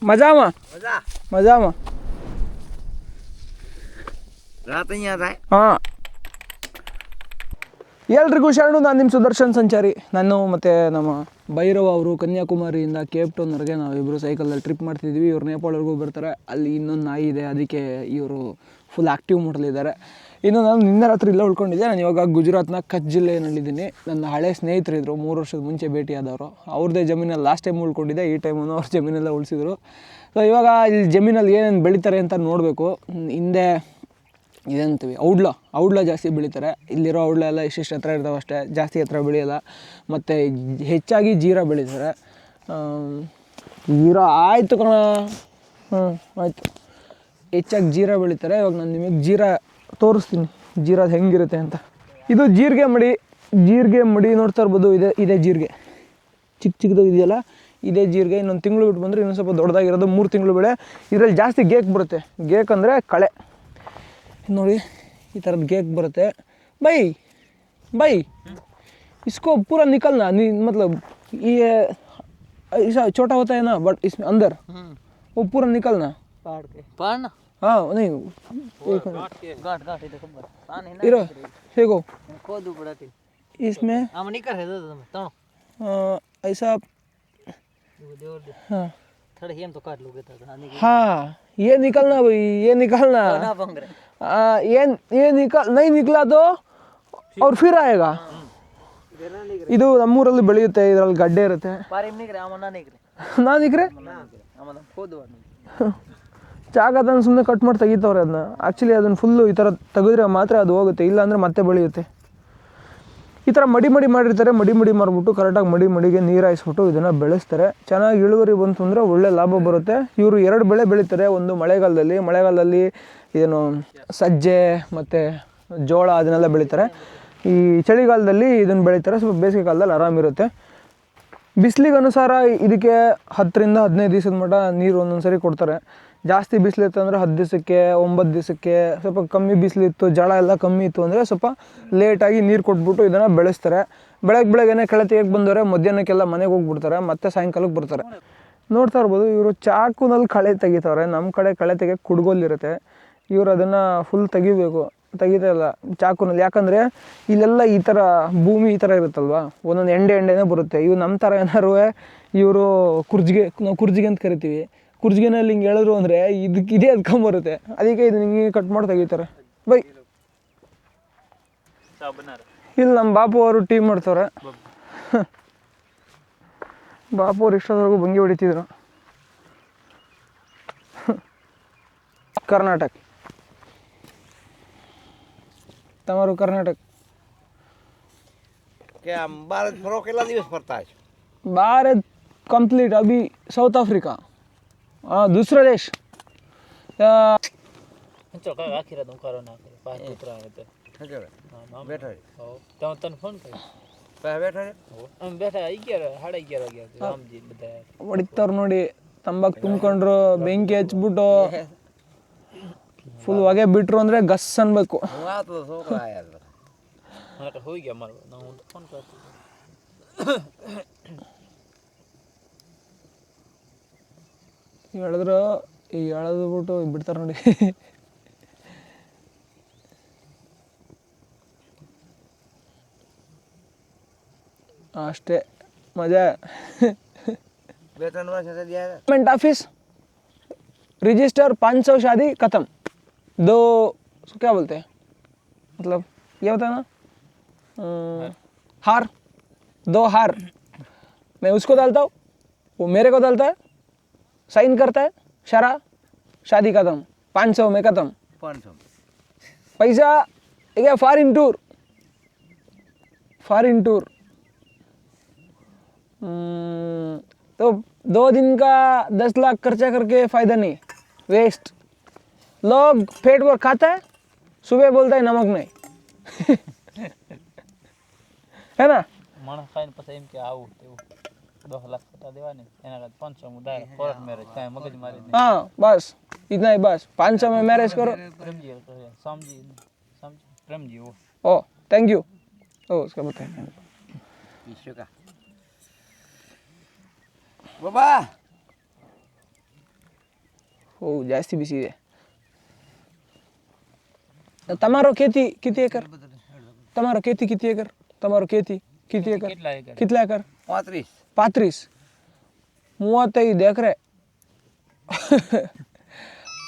મજામાં મજામાં રાત અહીંયા થાય. ಹಾಂ ಎಲ್ರಿಗೂ ಶರಣು. ನಾನು ನಿಮ್ಮ ಸುದರ್ಶನ್ ಸಂಚಾರಿ. ನಾನು ಮತ್ತು ನಮ್ಮ ಭೈರವ್ ಅವರು ಕನ್ಯಾಕುಮಾರಿಯಿಂದ ಕೇಪ್ ಟೌನ್ವರೆಗೆ ನಾವಿಬ್ಬರು ಸೈಕಲಲ್ಲಿ ಟ್ರಿಪ್ ಮಾಡ್ತಿದ್ವಿ. ಇವ್ರು ನೇಪಾಳವರೆಗೂ ಬರ್ತಾರೆ. ಅಲ್ಲಿ ಇನ್ನೊಂದು ನಾಯಿ ಇದೆ, ಅದಕ್ಕೆ ಇವರು ಫುಲ್ ಆ್ಯಕ್ಟಿವ್ ಮೋಡಲ್ಲಿದ್ದಾರೆ. ಇನ್ನು ನಾನು ನಿನ್ನೆ ರಾತ್ರಿ ಇಲ್ಲೇ ಉಳ್ಕೊಂಡಿದ್ದೆ. ನಾನು ಇವಾಗ ಗುಜರಾತ್ನ ಕಚ್ ಜಿಲ್ಲೆಯಲ್ಲಿದ್ದೀನಿ. ನನ್ನ ಹಳೆ ಸ್ನೇಹಿತರಿದ್ದರು, 3 ವರ್ಷದ ಮುಂಚೆ ಭೇಟಿಯಾದವರು. ಅವ್ರದ್ದೇ ಜಮೀನಲ್ಲಿ ಲಾಸ್ಟ್ ಟೈಮ್ ಉಳ್ಕೊಂಡಿದ್ದೆ. ಈ ಟೈಮೂ ಅವ್ರ ಜಮೀನೆಲ್ಲ ಉಳಿಸಿದ್ರು. ಸೊ ಇವಾಗ ಇಲ್ಲಿ ಜಮೀನಲ್ಲಿ ಏನೇನು ಬೆಳೀತಾರೆ ಅಂತ ನೋಡಬೇಕು. ಹಿಂದೆ ಇದಂತೀವಿ ಔಡ್ಲ ಜಾಸ್ತಿ ಬೆಳೀತಾರೆ. ಇಲ್ಲಿರೋ ಔಡ್ಲ ಎಲ್ಲ ಇಷ್ಟಿಷ್ಟು ಹತ್ರ ಇರ್ತಾವೆ ಅಷ್ಟೇ, ಜಾಸ್ತಿ ಹತ್ರ ಬೆಳೆಯೋಲ್ಲ. ಮತ್ತು ಹೆಚ್ಚಾಗಿ ಜೀರಾ ಬೆಳೀತಾರೆ. ಜೀರಾ ಆಯಿತು ಕಣ, ಆಯಿತು. ಹೆಚ್ಚಾಗಿ ಜೀರಾ ಬೆಳೀತಾರೆ. ಇವಾಗ ನಾನು ನಿಮಗೆ ಜೀರಾ ತೋರಿಸ್ತೀನಿ, ಜೀರಾದು ಹೆಂಗಿರುತ್ತೆ ಅಂತ. ಇದು ಜೀರಿಗೆ ಮಡಿ ನೋಡ್ತಾ ಇರ್ಬೋದು. ಇದೇ ಜೀರಿಗೆ ಚಿಕ್ಕದಾಗಿ ಇದೆಯಲ್ಲ, ಇದೇ ಜೀರಿಗೆ. ಇನ್ನೊಂದು ತಿಂಗಳು ಬಿಟ್ಟು ಬಂದರೆ ಇನ್ನೊಂದು ಸ್ವಲ್ಪ ದೊಡ್ಡದಾಗಿರೋದು 3 ತಿಂಗಳು ಬೆಳೆ. ಇದರಲ್ಲಿ ಜಾಸ್ತಿ ಗೇಕ್ ಬರುತ್ತೆ. ಗೇಕ್ ಅಂದರೆ ಕಳೆ ನೋಡಿ, ಈ ಥರದ್ದು ಗೇಕ್ ಬರುತ್ತೆ. ಬೈ इसको पूरा निकलना नहीं, मतलब ये ऐसा छोटा होता है ना, बट इसमें अंदर वो पूरा निकलना पाड़ना. हाँ नहीं गांठ इरो देखो खोदू पड़ाती इसमें हम नहीं कर रहे तो ऐसा हाँ थोड़ा ही हम तो काट लोगे था. हाँ ये निकलना भाई, ये निकलना. ये नहीं निकला तो और फिर आएगा. ಇದು ನಮ್ಮೂರಲ್ಲಿ ಬೆಳೆಯುತ್ತೆ. ಇದರಲ್ಲಿ ಗಡ್ಡೆ ಇರುತ್ತೆ. ನಾನಿಕ್ರೆ ಜಾಗ ಅದನ್ನು ಸುಮ್ಮನೆ ಕಟ್ ಮಾಡಿ ತೆಗಿತವ್ರೆ ಅದನ್ನ. ಆ್ಯಕ್ಚುಲಿ ಅದನ್ನು ಫುಲ್ಲು ಈ ಥರ ತೆಗೆದ್ರೆ ಮಾತ್ರ ಅದು ಹೋಗುತ್ತೆ, ಇಲ್ಲ ಅಂದರೆ ಮತ್ತೆ ಬೆಳೆಯುತ್ತೆ. ಈ ಥರ ಮಡಿ ಮಾಡಿರ್ತಾರೆ. ಮಡಿ ಮಾರ್ಬಿಟ್ಟು ಕರೆಕ್ಟಾಗಿ ಮಡಿಗೆ ನೀರು ಹಾಯಿಸ್ಬಿಟ್ಟು ಇದನ್ನು ಬೆಳೆಸ್ತಾರೆ. ಚೆನ್ನಾಗಿ ಇಳುವರಿ ಬಂತು ಅಂದರೆ ಒಳ್ಳೆ ಲಾಭ ಬರುತ್ತೆ. ಇವರು 2 ಬೆಳೆ ಬೆಳೀತಾರೆ. ಒಂದು ಮಳೆಗಾಲದಲ್ಲಿ ಏನು ಸಜ್ಜೆ ಮತ್ತು ಜೋಳ ಅದನ್ನೆಲ್ಲ ಬೆಳೀತಾರೆ. ಈ ಚಳಿಗಾಲದಲ್ಲಿ ಇದನ್ನು ಬೆಳೀತಾರೆ. ಸ್ವಲ್ಪ ಬೇಸಿಗೆ ಕಾಲದಲ್ಲಿ ಆರಾಮಿರುತ್ತೆ. ಬಿಸಿಲಿಗೆ ಅನುಸಾರ ಇದಕ್ಕೆ 10 ರಿಂದ 15 ದಿವಸದ ಮಟ್ಟ ನೀರು ಒಂದೊಂದು ಸರಿ ಕೊಡ್ತಾರೆ. ಜಾಸ್ತಿ ಬಿಸಿಲಿತ್ತು ಅಂದರೆ 10 ದಿವಸಕ್ಕೆ 9 ದಿವಸಕ್ಕೆ. ಸ್ವಲ್ಪ ಕಮ್ಮಿ ಬಿಸಿಲಿತ್ತು, ಜಳ ಎಲ್ಲ ಕಮ್ಮಿ ಇತ್ತು ಅಂದರೆ ಸ್ವಲ್ಪ ಲೇಟಾಗಿ ನೀರು ಕೊಟ್ಬಿಟ್ಟು ಇದನ್ನು ಬೆಳೆಸ್ತಾರೆ. ಬೆಳಗ್ಗೆನೇ ಕಳೆ ತೆಗೆಯಕ್ಕೆ ಬಂದವರೆ ಮಧ್ಯಾಹ್ನಕ್ಕೆಲ್ಲ ಮನೆಗೆ ಹೋಗ್ಬಿಡ್ತಾರೆ, ಮತ್ತೆ ಸಾಯಂಕಾಲಕ್ಕೆ ಬರ್ತಾರೆ. ನೋಡ್ತಾ ಇರ್ಬೋದು, ಇವರು ಚಾಕುನಲ್ಲಿ ಕಳೆ ತೆಗಿತವ್ರೆ. ನಮ್ಮ ಕಡೆ ಕಳೆ ತೆಗಿಯೋಕ್ಕೆ ಕುಡ್ಗೋಲಿರುತ್ತೆ. ಇವರು ಅದನ್ನು ಫುಲ್ ತೆಗಿತಾ ಇಲ್ಲ ಚಾಕುನಲ್ಲಿ. ಯಾಕಂದರೆ ಇಲ್ಲೆಲ್ಲ ಈ ಥರ ಭೂಮಿ ಈ ಥರ ಇರುತ್ತಲ್ವ, ಒಂದೊಂದು ಎಂಡೆನೇ ಬರುತ್ತೆ. ಇವು ನಮ್ಮ ಥರ ಏನಾರು ಇವರು ನಾವು ಕುರ್ಜಿಗೆ ಅಂತ ಕರಿತೀವಿ. ಕುರ್ಜಿಗೆನಲ್ಲಿ ಹಿಂಗೆ ಹೇಳಿದ್ರು ಅಂದರೆ ಇದೇ ಅದ್ಕೊಂಬರುತ್ತೆ. ಅದಕ್ಕೆ ಇದು ಹಿಂಗೆ ಕಟ್ ಮಾಡಿ ತೆಗಿತಾರೆ. ಬೈ ಇಲ್ಲಿ ನಮ್ಮ ಬಾಪು ಅವರು ಟೀ ಮಾಡ್ತವ್ರೆ. ಬಾಪು ಅವ್ರು ಇಷ್ಟೊತ್ತವರೆಗೂ ಭಂಗಿ ಹೊಡಿತಿದ್ರು. कर्नाटक तमारू कर्नाटक क्या भारत फरो કેટલા દિવસ ફરતા છે? भारत कंप्लीट अभी साउथ अफ्रीका. हाँ दूसरा देश. चलो का आखिर तुम करो ना करो पांच पुत्र आए थे. હા બેઠા છે. हो तो तन फोन कर પા બેઠા છે. हम बैठा 11 11:30 गया राम जी बताया. ಹೊಡಿತಾವ್ರು ನೋಡಿ. ತಂಬಾಕು ತುಂಬ್ಕೊಂಡ್ರು, ಬೆಂಕಿ ಹಚ್ಬಿಟ್ಟು ಫುಲ್ ಹೊಗೆ ಬಿಟ್ರು ಅಂದರೆ ಗಸ್ ಅನ್ಬೇಕು. હું આ તો છોકરા આયા હતા. મને તો હોઈ ગયા મારો ના હું ફોન કરતો. ಹೇಳಿದ್ರು ಈ ಎಳೆದ್ಬಿಟ್ಟು ಬಿಡ್ತಾರೆ ನೋಡಿ. ಅಷ್ಟೇ ಮಜಾ. બે ત્રણ વર્ષ થયા ગયા. गवर्नमेंट ऑफिस रजिस्टर 500 शादी खत्म. 2 क्या बोलते हैं, मतलब ये होता है ना हार. 2 हार मैं उसको डालता हूँ, वो मेरे को डालता है, साइन करता है, शरा शादी खत्म. 500 में खत्म. 500 पैसा क्या फॉरेन टूर. तो 2 दिन का 10 लाख खर्चा करके फ़ायदा नहीं, वेस्ट. लोग पेट भर खाता है, सुबह बोलता है नमक नहीं. है ना. માણસ ખાઈને પછી એમ કે આવું તેવું 10 લાખ પતા દેવાની એના કરતા 500 માં ડાયરેક્ટ કોર્ટ મેરેજ કાંઈ મગજ મારી નહીં. हाँ बस इतना ही, बस 500 में मैरिज करो. પ્રેમજી સમજી પ્રેમજી वो ओ थैंक यू. ओ उसका बताए ઈશ્વર કા બાબા ಓ ಜಾಸ್ತಿ ಬಿಸಿ ಇದೆ. ತಮಾರೋ खेती किती एकर? तमारो खेती किती एकर? तमारो खेती किती एकर? કેટલા એકર? कितला एकर? 35. 35 35 ಎಕರೆ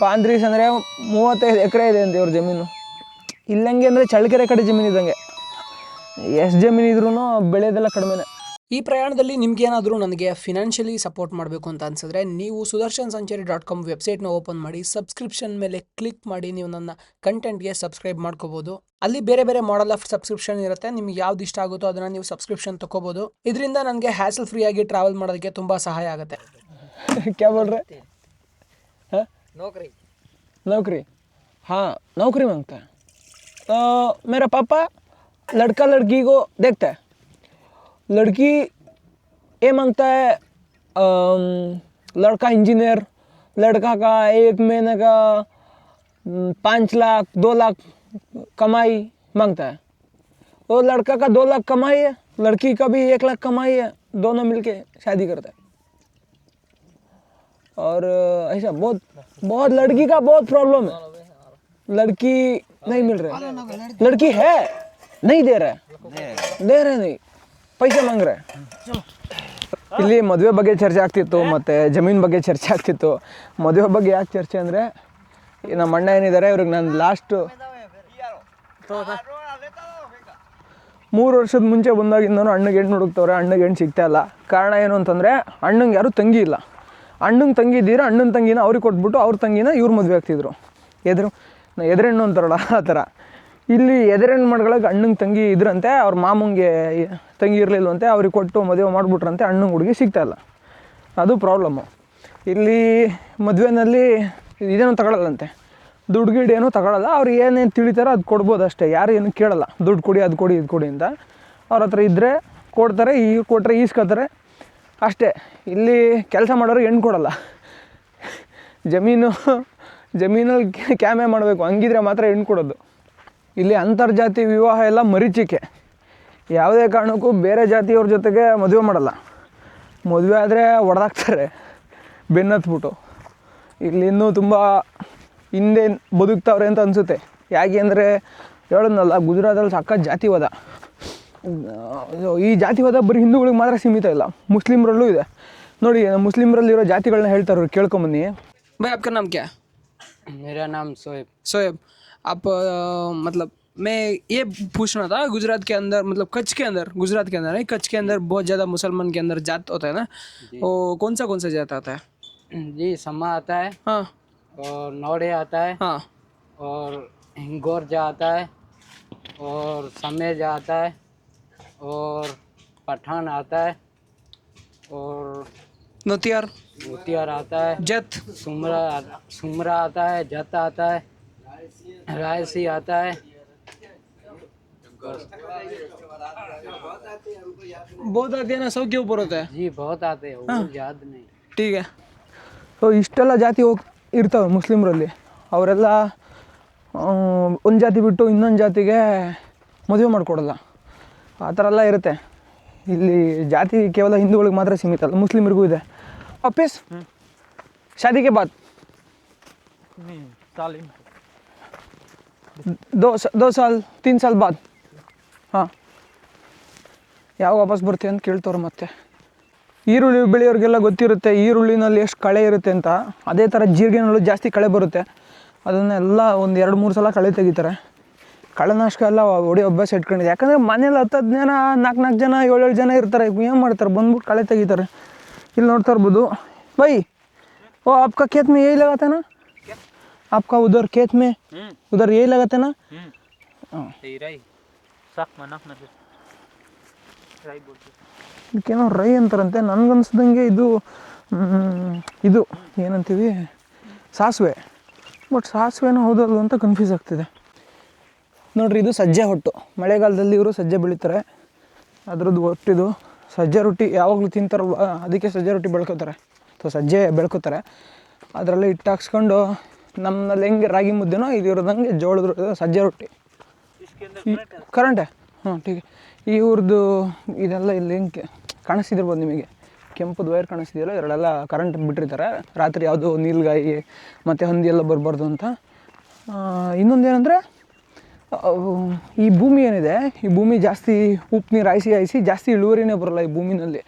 35 ಅಂದರೆ 35 ಎಕರೆ ಇದೆ ಅಂತ ಇವ್ರ ಜಮೀನು. ಇಲ್ಲಂಗೆ ಅಂದರೆ ಚಳ್ಳಕೆರೆ ಕಡೆ ಜಮೀನು ಇದ್ದಂಗೆ, ಎಷ್ಟು ಜಮೀನು ಇದ್ರೂ ಬೆಳೆಯೋದೆಲ್ಲ ಕಡಿಮೆನೆ. ಈ ಪ್ರಯಾಣದಲ್ಲಿ ನಿಮ್ಗೇನಾದರೂ ನನಗೆ ಫಿನಾನ್ಷಿಯಲಿ ಸಪೋರ್ಟ್ ಮಾಡಬೇಕು ಅಂತ ಅನಿಸಿದ್ರೆ ನೀವು sudarshansanchari.com ವೆಬ್ಸೈಟ್ನ ಓಪನ್ ಮಾಡಿ ಸಬ್ಸ್ಕ್ರಿಪ್ಷನ್ ಮೇಲೆ ಕ್ಲಿಕ್ ಮಾಡಿ ನೀವು ನನ್ನ ಕಂಟೆಂಟ್ಗೆ ಸಬ್ಸ್ಕ್ರೈಬ್ ಮಾಡ್ಕೋಬೋದು. ಅಲ್ಲಿ ಬೇರೆ ಬೇರೆ ಮಾಡಲ್ ಆಫ್ ಸಬ್ಸ್ಕ್ರಿಪ್ಷನ್ ಇರುತ್ತೆ. ನಿಮ್ಗೆ ಯಾವ್ದು ಇಷ್ಟ ಆಗುತ್ತೋ ಅದನ್ನು ನೀವು ಸಬ್ಸ್ಕ್ರಿಪ್ಷನ್ ತೊಗೋಬೋದು. ಇದರಿಂದ ನನಗೆ ಹ್ಯಾಸಲ್ ಫ್ರೀ ಆಗಿ ಟ್ರಾವೆಲ್ ಮಾಡೋದಕ್ಕೆ ತುಂಬ ಸಹಾಯ ಆಗುತ್ತೆ. क्या बोल रहे? हाँ नौकरी. नौकरी, हाँ नौकरी मांगता है. तो मेरा पापा लड़का लड़की को देखता है. लड़की ये मांगता है लड़का इंजीनियर, लड़का का 1 महीने का 5 लाख 2 लाख कमाई मांगता है. वो लड़का का 2 लाख कमाई है, लड़की का भी 1 लाख कमाई है, दोनों मिलके शादी करता है. और ऐसा बहुत बहुत लड़की का बहुत प्रॉब्लम है. लड़की नहीं मिल रहा है, लड़की है नहीं दे रहा है, दे रहे नहीं, पैसे मांग रहे. ಇಲ್ಲಿ ಮದುವೆ ಬಗ್ಗೆ ಚರ್ಚೆ ಆಗ್ತಿತ್ತು ಮತ್ತು ಜಮೀನು ಬಗ್ಗೆ ಚರ್ಚೆ ಆಗ್ತಿತ್ತು. ಮದುವೆ ಬಗ್ಗೆ ಯಾಕೆ ಚರ್ಚೆ ಅಂದರೆ, ನಮ್ಮ ಅಣ್ಣ ಏನಿದ್ದಾರೆ ಇವ್ರಿಗೆ ನಾನು ಲಾಸ್ಟು 3 ವರ್ಷದ ಮುಂಚೆ ಬಂದಾಗಿಂದನೂ ಅಣ್ಣಗೆ ಹೆಣ್ಣು ಹುಡುಕ್ತವ್ರೆ, ಅಣ್ಣಗೆ ಹೆಣ್ಣು ಸಿಗ್ತಾ ಇಲ್ಲ. ಕಾರಣ ಏನು ಅಂತಂದರೆ ಅಣ್ಣಂಗೆ ಯಾರೂ ತಂಗಿ ಇಲ್ಲ. ಅಣ್ಣಂಗೆ ತಂಗಿ ಇದ್ದೀರ, ಅಣ್ಣನ ತಂಗಿನ ಅವ್ರಿಗೆ ಕೊಟ್ಬಿಟ್ಟು ಅವ್ರ ತಂಗಿನ ಇವ್ರು ಮದುವೆ ಆಗ್ತಿದ್ರು. ಎದುರೆಣ್ಣು ಅಂತಾರಲ್ಲ ಆ ಥರ. ಇಲ್ಲಿ ಎದುರೆಣ್ಣು ಮಾಡ್ಕೊಳಕ್ಕೆ ಅಣ್ಣಂಗೆ ತಂಗಿ ಇದ್ರಂತೆ, ಅವ್ರ ಮಾಮಂಗೆ ತಂಗಿ ಇರಲಿಲ್ವಂತೆ, ಅವ್ರಿಗೆ ಕೊಟ್ಟು ಮದುವೆ ಮಾಡಿಬಿಟ್ರಂತೆ. ಅಣ್ಣಂಗೆ ಹುಡುಗಿ ಸಿಗ್ತಾಯಿಲ್ಲ, ಅದು ಪ್ರಾಬ್ಲಮ್ಮು. ಇಲ್ಲಿ ಮದುವೆನಲ್ಲಿ ಇದೇನೋ ತಗೊಳ್ಳಲ್ಲಂತೆ, ದುಡ್ಡು ಗಿಡ್ ಏನೂ ತಗೊಳ್ಳಲ್ಲ. ಅವ್ರು ಏನೇನು ತಿಳಿತಾರೋ ಅದು ಕೊಡ್ಬೋದು ಅಷ್ಟೇ, ಯಾರು ಏನು ಕೇಳಲ್ಲ. ದುಡ್ಡು ಕೊಡಿ, ಅದು ಕೊಡಿ, ಇದು ಕೊಡಿ ಅಂತ. ಅವ್ರ ಹತ್ರ ಇದ್ದರೆ ಕೊಡ್ತಾರೆ, ಈಗ ಕೊಟ್ಟರೆ ಈಸ್ಕೊತಾರೆ ಅಷ್ಟೇ. ಇಲ್ಲಿ ಕೆಲಸ ಮಾಡೋರು ಹೆಣ್ಣು ಕೊಡಲ್ಲ. ಜಮೀನಲ್ಲಿ ಕ್ಯಾಮೆ ಮಾಡಬೇಕು, ಹಂಗಿದ್ರೆ ಮಾತ್ರ ಹೆಣ್ಣು ಕೊಡೋದು. ಇಲ್ಲಿ ಅಂತರ್ಜಾತಿ ವಿವಾಹ ಎಲ್ಲ ಮರೀಚಿಕೆ. ಯಾವುದೇ ಕಾರಣಕ್ಕೂ ಬೇರೆ ಜಾತಿಯವ್ರ ಜೊತೆಗೆ ಮದುವೆ ಮಾಡಲ್ಲ. ಮದುವೆ ಆದರೆ ಹೊಡೆದಾಕ್ತಾರೆ ಬೆನ್ನತ್ಬಿಟ್ಟು. ಇಲ್ಲಿ ಇನ್ನೂ ತುಂಬ ಹಿಂದೆ ಬದುಕ್ತಾವ್ರೆ ಅಂತ ಅನಿಸುತ್ತೆ. ಯಾಕೆ ಅಂದರೆ ಹೇಳೋದ್ನಲ್ಲ, ಗುಜರಾತಲ್ಲಿ ಸಕ್ಕ ಜಾತಿವಾದ. ಈ ಜಾತಿವಾದ ಬರೀ ಹಿಂದೂಗಳಿಗೆ ಮಾತ್ರ ಸೀಮಿತ ಇಲ್ಲ, ಮುಸ್ಲಿಮ್ರಲ್ಲೂ ಇದೆ. ನೋಡಿ, ಮುಸ್ಲಿಮ್ರಲ್ಲಿರೋ ಜಾತಿಗಳನ್ನ ಹೇಳ್ತಾರೆ, ಕೇಳ್ಕೊಂಬನ್ನಿ. भाई आपका नाम क्या है? मेरा नाम शोएब. शोएब, आप मतलब मैं ये पूछना था, गुजरात के अंदर मतलब कच्छ के अंदर, गुजरात के अंदर नहीं, कच्छ के अंदर बहुत ज़्यादा मुसलमान के अंदर जात होता है ना, वो कौन सा जात आता है? जी समा आता है, हाँ, और नौड़े आता है, हाँ, और गोरजा आता है, और समेजा आता है, और पठान आता है, और नोतियार, भूतियार आता है, जत, सुमरा आता है, जत आता है, रायसी आता है. बहुत आते हैं ना, 100 के ऊपर होता है. जी बहुत आते हैं, वो याद नहीं. ठीक है. ಸೊ ಇಷ್ಟೆಲ್ಲ ಜಾತಿ ಇರ್ತವೆ ಮುಸ್ಲಿಮ್ರಲ್ಲಿ. ಅವರೆಲ್ಲ ಒಂದು ಜಾತಿ ಬಿಟ್ಟು ಇನ್ನೊಂದು ಜಾತಿಗೆ ಮದುವೆ ಮಾಡಿಕೊಡಲ್ಲ, ಆ ಥರ ಎಲ್ಲ ಇರುತ್ತೆ. ಇಲ್ಲಿ ಜಾತಿ ಕೇವಲ ಹಿಂದೂಗಳಿಗೆ ಮಾತ್ರ ಸೀಮಿತ ಅಲ್ಲ, ಮುಸ್ಲಿಮರಿಗೂ ಇದೆ. ವಾಪಸ್ ಶಾದಿಗೆ ಬಾದ್ दो साल 3 साल बाद ಹಾಂ ಯಾವಾಗ ವಾಪಸ್ ಬರ್ತೀವಿ ಅಂತ ಕೇಳ್ತವ್ರು. ಮತ್ತೆ ಈರುಳ್ಳಿ ಬೆಳೆಯೋರಿಗೆಲ್ಲ ಗೊತ್ತಿರುತ್ತೆ ಈರುಳ್ಳಿನಲ್ಲಿ ಎಷ್ಟು ಕಳೆ ಇರುತ್ತೆ ಅಂತ. ಅದೇ ಥರ ಜೀರಿಗೆನಲ್ಲೂ ಜಾಸ್ತಿ ಕಳೆ ಬರುತ್ತೆ. ಅದನ್ನೆಲ್ಲ ಒಂದು 2-3 ಸಲ ಕಳೆ ತೆಗಿತಾರೆ. ಕಳೆನಾಶಕ ಎಲ್ಲ ಹೊಡಿ ಅಭ್ಯಾಸ ಇಟ್ಕೊಂಡಿದೆ. ಯಾಕಂದರೆ ಮನೇಲಿ 10 ಜನ 4 ಜನ 7 ಜನ ಇರ್ತಾರೆ. ಏನು ಮಾಡ್ತಾರೆ, ಬಂದ್ಬಿಟ್ಟು ಕಳೆ ತೆಗಿತಾರೆ. ಇಲ್ಲಿ ನೋಡ್ತಾ ಇರ್ಬೋದು. ಬೈ ಓ आपका खेत में यही लगाता है ना, आपका उधर खेत में उधर यही लगाते हैं ना. ಇದಕ್ಕೇನೋ ರೈ ಅಂತಾರಂತೆ. ನನಗನ್ಸ್ದಂಗೆ ಇದು ಏನಂತೀವಿ ಸಾಸಿವೆ. ಬಟ್ ಸಾಸಿವೆನೋ ಹೌದಲ್ವ ಅಂತ ಕನ್ಫ್ಯೂಸ್ ಆಗ್ತಿದೆ. ನೋಡ್ರಿ, ಇದು ಸಜ್ಜೆ ಹೊಟ್ಟು. ಮಳೆಗಾಲದಲ್ಲಿ ಇವರು ಸಜ್ಜೆ ಬೆಳೀತಾರೆ. ಅದ್ರದ್ದು ಹೊಟ್ಟಿದು ಸಜ್ಜೆ ರೊಟ್ಟಿ ಯಾವಾಗಲೂ ತಿಂತಾರಲ್ವ, ಅದಕ್ಕೆ ಸಜ್ಜೆ ರೊಟ್ಟಿ ಬೆಳ್ಕೊತಾರೆ ಅಥವಾ ಸಜ್ಜೆ ಬೆಳ್ಕೊತಾರೆ. ಅದರಲ್ಲಿ ಹಿಟ್ಟು ಹಾಕ್ಸ್ಕೊಂಡು ನಮ್ಮಲ್ಲಿ ಹೆಂಗೆ ರಾಗಿ ಮುದ್ದೆನೋ ಇದು ಇರೋದಂಗೆ ಜೋಳದ ಸಜ್ಜೆ ರೊಟ್ಟಿ. ಕರೆಂಟೆ ಹಾಂ ಟೀಕೆ. ಇವ್ರದ್ದು ಇದೆಲ್ಲ ಇಲ್ಲಿ ಹೆಂಗೆ ಕಾಣಿಸ್ತಿರ್ಬೋದು ನಿಮಗೆ, ಕೆಂಪುದು ವೈರ್ ಕಾಣಿಸ್ತಿದೆಯಲ್ಲ ಎರಡೆಲ್ಲ ಕರೆಂಟ್ ಬಿಟ್ಟಿರ್ತಾರೆ ರಾತ್ರಿ ಯಾವುದೋ ನೀಲ್ಗಾಯಿ ಮತ್ತು ಹಂದಿ ಎಲ್ಲ ಬರಬಾರ್ದು ಅಂತ. ಇನ್ನೊಂದೇನೆಂದರೆ ಈ ಭೂಮಿ ಏನಿದೆ, ಈ ಭೂಮಿ ಜಾಸ್ತಿ ಉಪ್ಪು ನೀರು ಹಾಯಿಸಿ ಜಾಸ್ತಿ ಇಳುವರಿನೇ ಬರೋಲ್ಲ ಈ ಭೂಮಿನಲ್ಲಿ.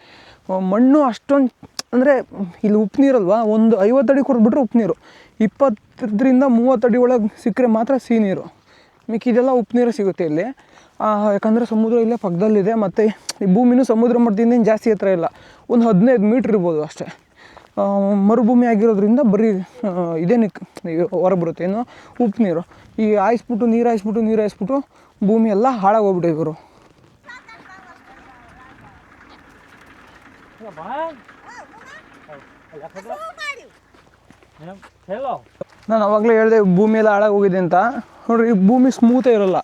ಮಣ್ಣು ಅಷ್ಟೊಂದು ಅಂದರೆ ಇಲ್ಲಿ ಉಪ್ಪು ನೀರಲ್ವಾ, ಒಂದು 50 ಅಡಿ ಕೊರೆದ್ಬಿಟ್ರೆ ಉಪ್ಪು ನೀರು, 20ರಿಂದ 30 ಅಡಿ ಒಳಗೆ ಸಿಕ್ಕರೆ ಮಾತ್ರ ಸಿಹಿ ನೀರು, ಮಿಕ್ಕಿದೆಲ್ಲ ಉಪ್ಪು ನೀರು ಸಿಗುತ್ತೆ ಇಲ್ಲಿ. ಯಾಕಂದರೆ ಸಮುದ್ರ ಇಲ್ಲೇ ಪಕ್ಕದಲ್ಲಿದೆ, ಮತ್ತು ಈ ಭೂಮಿನೂ ಸಮುದ್ರ ಮಟ್ಟದಿಂದ ಜಾಸ್ತಿ ಹತ್ರ ಇಲ್ಲ, ಒಂದು 15 ಮೀಟ್ರ್ ಇರ್ಬೋದು ಅಷ್ಟೇ. ಮರುಭೂಮಿ ಆಗಿರೋದ್ರಿಂದ ಬರೀ ಇದೇನು ಹೊರ ಬರುತ್ತೆ, ಏನು ಉಪ್ಪು ನೀರು. ಈ ನೀರು ಹಾಯಿಸ್ಬಿಟ್ಟು ಭೂಮಿ ಎಲ್ಲ ಹಾಳಾಗೋಗ್ಬಿಟ್ಟಿದೆ ಇವರು. ನಾನು ಅವಾಗಲೇ ಹೇಳಿದೆ ಭೂಮಿ ಎಲ್ಲ ಹಾಳಾಗೋಗಿದೆ ಅಂತ. ನೋಡಿರಿ, ಈ ಭೂಮಿ ಸ್ಮೂತೇ ಇರೋಲ್ಲ,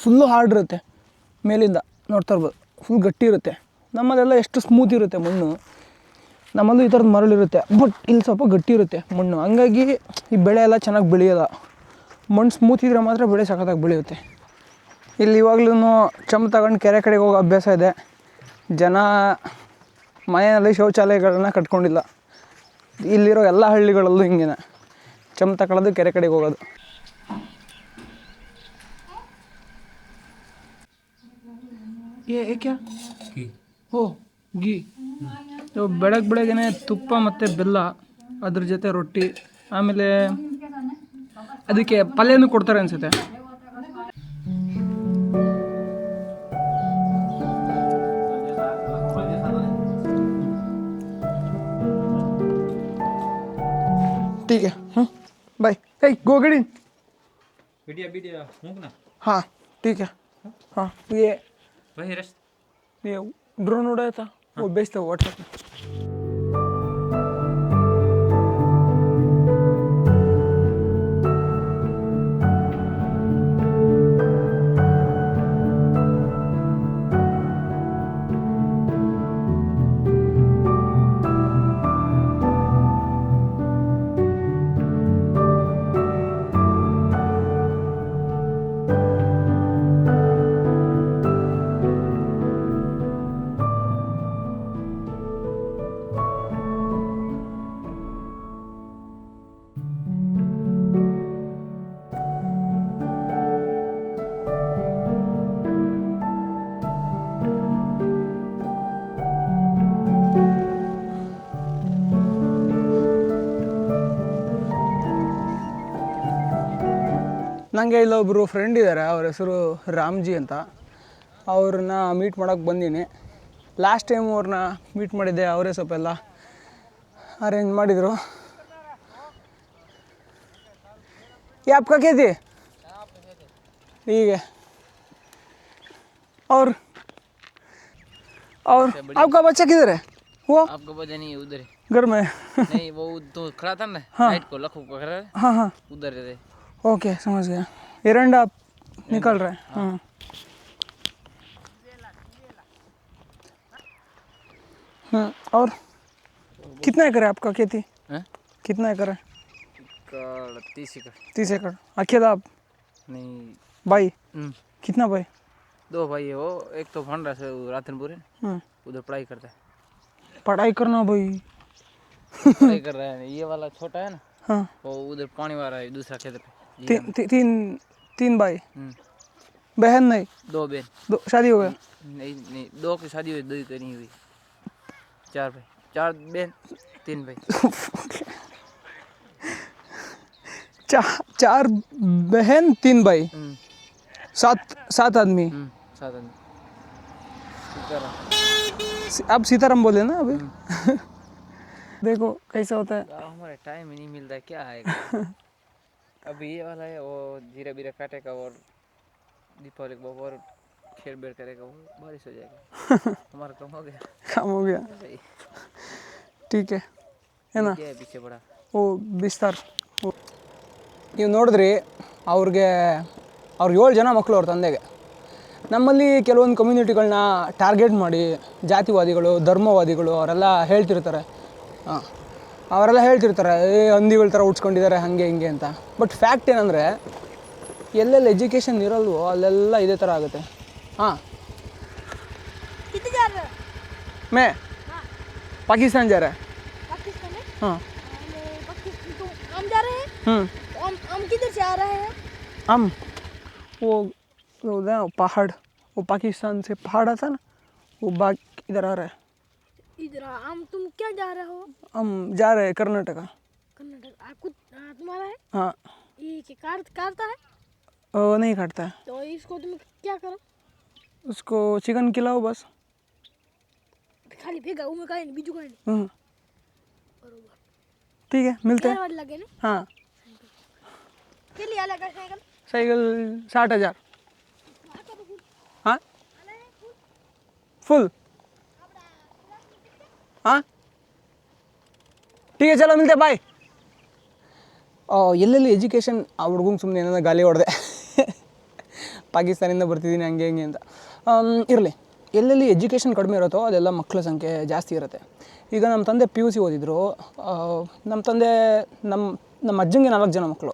ಫುಲ್ಲು ಹಾರ್ಡ್ ಇರುತ್ತೆ. ಮೇಲಿಂದ ನೋಡ್ತಾ ಇರ್ಬೋದು, ಫುಲ್ ಗಟ್ಟಿ ಇರುತ್ತೆ. ನಮ್ಮಲ್ಲೆಲ್ಲ ಎಷ್ಟು ಸ್ಮೂತ್ ಇರುತ್ತೆ ಮಣ್ಣು, ನಮ್ಮಲ್ಲೂ ಈ ಥರದ್ದು ಮರಳಿರುತ್ತೆ, ಬಟ್ ಇಲ್ಲಿ ಸ್ವಲ್ಪ ಗಟ್ಟಿ ಇರುತ್ತೆ ಮಣ್ಣು. ಹಂಗಾಗಿ ಈ ಬೆಳೆ ಎಲ್ಲ ಚೆನ್ನಾಗಿ ಬೆಳೆಯೋಲ್ಲ. ಮಣ್ಣು ಸ್ಮೂತ್ ಇದ್ದರೆ ಮಾತ್ರ ಬೆಳೆ ಸಖತ್ತಾಗಿ ಬೆಳೆಯುತ್ತೆ. ಇಲ್ಲಿ ಇವಾಗ್ಲೂ ಚಂಬು ತಗೊಂಡು ಕೆರೆ ಕಡೆಗೆ ಹೋಗೋ ಅಭ್ಯಾಸ ಇದೆ. ಜನ ಮನೆಯಲ್ಲಿ ಶೌಚಾಲಯಗಳನ್ನ ಕಟ್ಕೊಂಡಿಲ್ಲ. ಇಲ್ಲಿರೋ ಎಲ್ಲ ಹಳ್ಳಿಗಳಲ್ಲೂ ಹಿಂಗೇನೆ, ಚಂಬು ತಗೊಳ್ಳೋದು, ಕೆರೆ ಕಡೆಗೆ ಹೋಗೋದು. ಏಕೆ ಗೀ ಬೆಳಗ್ಗೆನೆ ತುಪ್ಪ ಮತ್ತು ಬೆಲ್ಲ, ಅದ್ರ ಜೊತೆ ರೊಟ್ಟಿ, ಆಮೇಲೆ ಅದಕ್ಕೆ ಪಲ್ಯನೂ ಕೊಡ್ತಾರೆ ಅನಿಸುತ್ತೆ. ठीक है, बाय. हे गो गड़ी. वीडियो मूक ना. हाँ ठीक है. हाँ ये वही रस ये ड्रोन उड़ाया था, वो बेचता हुआ व्हाट्सएप में. ನನಗೆ ಇಲ್ಲೊಬ್ಬರು ಫ್ರೆಂಡ್ ಇದ್ದಾರೆ, ಅವ್ರ ಹೆಸರು ರಾಮ್ಜಿ ಅಂತ. ಅವ್ರನ್ನ ಮೀಟ್ ಮಾಡೋಕ್ಕೆ ಬಂದೀನಿ. ಲಾಸ್ಟ್ ಟೈಮ್ ಅವ್ರನ್ನ ಮೀಟ್ ಮಾಡಿದ್ದೆ, ಅವರೇ ಸ್ವಲ್ಪ ಎಲ್ಲ ಅರೇಂಜ್ ಮಾಡಿದರು. ये आपका क्या थी? ठीक है. और आपका बच्चा किधर है? वो आपका बच्चा नहीं है, उधर है. घर में. नहीं, वो तो खड़ा था ना, हाँ. लाइट को लखो पकड़ रहा है, हाँ हाँ उधर है. ओके, समझ गया. एरंडा निकल रहा है. हाँ. और कितना एकड़ है आपका खेती? कितना एकड़ है? 30 एकड़. 30 एकड़. अकेला आप? नहीं, भाई? कितना भाई? 2 भाई है. वो एक तो भंडा से रातनपुर है, उधर पढ़ाई करता है. पढ़ाई करना भाई. पढ़ाई कर रहा है. ये वाला छोटा है ना, हाँ. वो उधर पानी वाला है, दूसरा खेत पे. तीन भाई. बहन नहीं? 2 बहन. दो शादी हो गया? नहीं, 2 की शादी हुई, 2 की नहीं हुई. 4 भाई, 4 बहन, 3 भाई. 4 बहन 3 भाई. 7 आदमी. 7 आदमी. आप सीताराम बोले ना अभी. देखो कैसा होता है. हमारे टाइम ही नहीं मिलता, क्या आएगा. अभी ये वाला है, वो जीरा बीरा काटेगा और दीपावली को और खेल बेर करेगा, वो बारिश हो जाएगा. हमारा काम हो गया. काम हो गया. ठीक है ना. पीछे बड़ा वो बिस्तार. ನೀವು ನೋಡಿದ್ರಿ, ಅವ್ರಿಗೆ 7 ಜನ ಮಕ್ಕಳು ಅವ್ರ ತಂದೆಗೆ. ನಮ್ಮಲ್ಲಿ ಕೆಲವೊಂದು ಕಮ್ಯುನಿಟಿಗಳನ್ನ ಟಾರ್ಗೆಟ್ ಮಾಡಿ ಜಾತಿವಾದಿಗಳು, ಧರ್ಮವಾದಿಗಳು ಅವರೆಲ್ಲ ಹೇಳ್ತಿರ್ತಾರೆ. ಅವರೆಲ್ಲ ಹೇಳ್ತಿರ್ತಾರೆ, ಹಂದಿಗಳ ಥರ ಉಡ್ಸ್ಕೊಂಡಿದ್ದಾರೆ ಹಾಗೆ ಹಿಂಗೆ ಅಂತ. ಬಟ್ ಫ್ಯಾಕ್ಟ್ ಏನಂದರೆ, ಎಲ್ಲೆಲ್ಲಿ ಎಜುಕೇಷನ್ ಇರಲ್ವೋ ಅಲ್ಲೆಲ್ಲ ಇದೇ ಥರ ಆಗುತ್ತೆ. ಹಾಂ ಮೇ पाकिस्तान जा रहा है। पाकिस्तान में हाँ। पाकिस्तान तो हम जा रहे हैं। तो हम किधर से आ रहे हैं? हम वो उधर पहाड़, वो पाकिस्तान से पहाड़ आता ना, वो बाग इधर आ रहा है। इधर हम तुम क्या जा रहे हो? हम जा रहे हैं कर्नाटका। कर्नाटक। आपको तुम्हारा है? हाँ। ये काटता है? वो नहीं काटता है, तो इसको तुम क्या करो? उसको चिकन खिलाओ बस। खाली फेंका उमे काहे नहीं, बीजू काहे नहीं? हम्म, ठीक है, मिलते हैं। वाट लगे ना? हाँ। के लिए अलग है साइकिल? साइकिल 60,000। हाँ फुल। हाँ ठीक है, चलो मिलते बाय। ಎಲ್ಲೆಲ್ಲಿ ಎಜುಕೇಷನ್ ಆ ಹುಡುಗಂಗೆ ಸುಮ್ಮನೆ ಏನೋ ಗಾಲಿ ಹೊಡೆದೆ ಪಾಕಿಸ್ತಾನಿಂದ ಬರ್ತಿದ್ದೀನಿ ಹಂಗೆ ಹಿಂಗೆ ಅಂತ. ಇರಲಿ, ಎಲ್ಲೆಲ್ಲಿ ಎಜುಕೇಷನ್ ಕಡಿಮೆ ಇರುತ್ತೋ ಅದೆಲ್ಲ ಮಕ್ಕಳ ಸಂಖ್ಯೆ ಜಾಸ್ತಿ ಇರುತ್ತೆ. ಈಗ ನಮ್ಮ ತಂದೆ PUC ಓದಿದ್ರು. ನಮ್ಮ ತಂದೆ ನಮ್ಮ ಅಜ್ಜಂಗೆ 4 ಜನ ಮಕ್ಕಳು.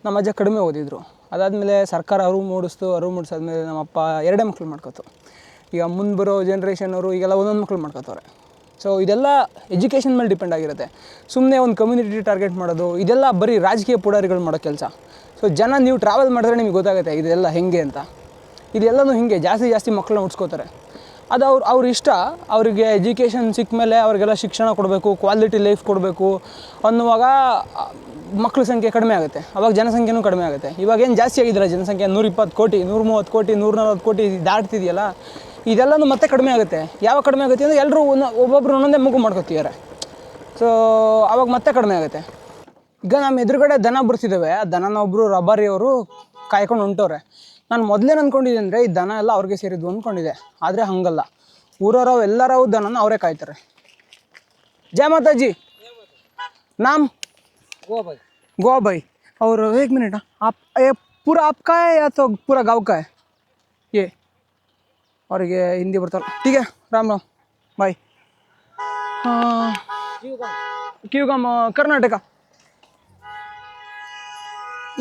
ನಮ್ಮ ಅಜ್ಜ ಕಡಿಮೆ ಓದಿದ್ರು. ಅದಾದಮೇಲೆ ಸರ್ಕಾರ ಅರಿವು ಮೂಡಿಸಾದ್ಮೇಲೆ ನಮ್ಮಪ್ಪ 2 ಮಕ್ಳು ಮಾಡ್ಕೊತು. ಈಗ ಮುಂದೆ ಬರೋ ಜನ್ರೇಷನ್ನವರು ಈಗೆಲ್ಲ ಒಂದೊಂದು ಮಕ್ಳು ಮಾಡ್ಕೊತವ್ರೆ. ಸೊ ಇದೆಲ್ಲ ಎಜುಕೇಷನ್ ಮೇಲೆ ಡಿಪೆಂಡ್ ಆಗಿರುತ್ತೆ. ಸುಮ್ಮನೆ ಒಂದು ಕಮ್ಯುನಿಟಿ ಟಾರ್ಗೆಟ್ ಮಾಡೋದು ಇದೆಲ್ಲ ಬರೀ ರಾಜಕೀಯ ಪುಡಾರಿಗಳು ಮಾಡೋ ಕೆಲಸ. ಸೊ ಜನ ನೀವು ಟ್ರಾವೆಲ್ ಮಾಡಿದ್ರೆ ನಿಮಗೆ ಗೊತ್ತಾಗುತ್ತೆ ಇದೆಲ್ಲ ಹೆಂಗೆ ಅಂತ. ಇದೆಲ್ಲನೂ ಹಿಂಗೆ ಜಾಸ್ತಿ ಮಕ್ಕಳನ್ನ ಉಡ್ಸ್ಕೋತಾರೆ. ಅದು ಅವ್ರ ಇಷ್ಟ. ಅವರಿಗೆ ಎಜುಕೇಷನ್ ಸಿಕ್ಕ ಮೇಲೆ ಅವ್ರಿಗೆಲ್ಲ ಶಿಕ್ಷಣ ಕೊಡಬೇಕು, ಕ್ವಾಲಿಟಿ ಲೈಫ್ ಕೊಡಬೇಕು ಅನ್ನುವಾಗ ಮಕ್ಕಳ ಸಂಖ್ಯೆ ಕಡಿಮೆ ಆಗುತ್ತೆ. ಅವಾಗ ಜನಸಂಖ್ಯೆನೂ ಕಡಿಮೆ ಆಗುತ್ತೆ. ಇವಾಗೇನು ಜಾಸ್ತಿ ಆಗಿದ್ದಿಲ್ಲ ಜನಸಂಖ್ಯೆ, 120 ಕೋಟಿ, 130 ಕೋಟಿ, 140 ಕೋಟಿ ದಾಟ್ತಿದೆಯಲ್ಲ, ಇದೆಲ್ಲನೂ ಮತ್ತೆ ಕಡಿಮೆ ಆಗುತ್ತೆ. ಯಾವಾಗ ಕಡಿಮೆ ಆಗುತ್ತೆ ಅಂದರೆ ಎಲ್ಲರೂ ಒಬ್ಬೊಬ್ಬರು ಒಂದೊಂದೇ ಮಗು ಮಾಡ್ಕೊತಿದ್ದಾರೆ. ಸೊ ಆವಾಗ ಮತ್ತೆ ಕಡಿಮೆ ಆಗುತ್ತೆ. ಈಗ ನಮ್ಮ ಎದುರುಗಡೆ ದನ ಬರ್ತಿದ್ದಾವೆ. ಆ ದನನ ಒಬ್ಬರು ರಬಾರಿಯವರು ಕಾಯ್ಕೊಂಡು ಹೊಂಟವ್ರೆ. ನಾನು ಮೊದಲೇನು ಅಂದ್ಕೊಂಡಿದ್ದೆ ಅಂದರೆ ಈ ದನ ಎಲ್ಲ ಅವ್ರಿಗೆ ಸೇರಿದ್ವು ಅಂದ್ಕೊಂಡಿದ್ದೆ. ಆದರೆ ಹಾಗಲ್ಲ, ಊರವರು ಎಲ್ಲರೂ ದನನ ಅವರೇ ಕಾಯ್ತಾರೆ. जय माता जी। नाम? गोवा भाई। और एक मिनट, आप ये पूरा आपका है या तो पूरा गांव का है ये? और ये हिंदी ಬರ್ತಾರ. ठीक है, राम राम बाय। ಕ್ಯೂಗಮ್ ಕರ್ನಾಟಕ.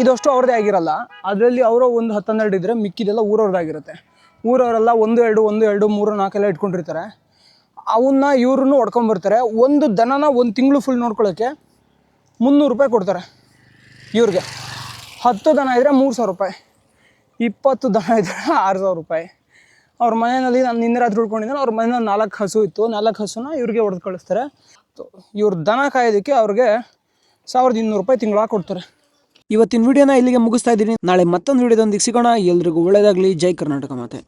ಇದಷ್ಟು ಅವ್ರದ್ದೇ ಆಗಿರಲ್ಲ. ಅದರಲ್ಲಿ ಅವರು ಒಂದು 10-12 ಇದ್ದರೆ ಮಿಕ್ಕಿದೆಲ್ಲ ಊರವ್ರದ್ದಾಗಿರುತ್ತೆ. ಊರವರೆಲ್ಲ 1, 2, 3, 4 ಎಲ್ಲ ಇಟ್ಕೊಂಡಿರ್ತಾರೆ. ಅವನ್ನ ಇವ್ರನ್ನೂ ಹೊಡ್ಕೊಂಬರ್ತಾರೆ. ಒಂದು ದನನ 1 ತಿಂಗಳು ಫುಲ್ ನೋಡ್ಕೊಳ್ಳೋಕ್ಕೆ 300 ರೂಪಾಯಿ ಕೊಡ್ತಾರೆ ಇವ್ರಿಗೆ. 10 ದನ ಇದ್ದರೆ 3,000 ರೂಪಾಯಿ, 20 ದನ ಇದ್ದರೆ 6,000 ರೂಪಾಯಿ. ಅವ್ರ ಮನೆಯಲ್ಲಿ ನಾನು ನಿನ್ನೆ ರಾತ್ರಿ ಉಳ್ಕೊಂಡಿದ್ದೆ. ಅವ್ರ ಮನೇಲಿ 4 ಹಸು ಇತ್ತು. 4 ಹಸುನ ಇವ್ರಿಗೆ ಹೊಡೆದು ಕಳಿಸ್ತಾರೆ. ಇವ್ರ ದನ ಕಾಯೋದಕ್ಕೆ ಅವ್ರಿಗೆ 1,200 ರೂಪಾಯಿ ತಿಂಗಳ ಕೊಡ್ತಾರೆ. ಇವತ್ತಿನ ವಿಡಿಯೋನ ಇಲ್ಲಿಗೆ ಮುಗಿಸ್ತಾ ಇದ್ದೀನಿ. ನಾಳೆ ಮತ್ತೊಂದು ವಿಡಿಯೋದೊಂದಿಗೆ ಸಿಗೋಣ. ಎಲ್ರಿಗೂ ಒಳ್ಳೆಯದಾಗಲಿ. ಜೈ ಕರ್ನಾಟಕ ಮಾತೆ.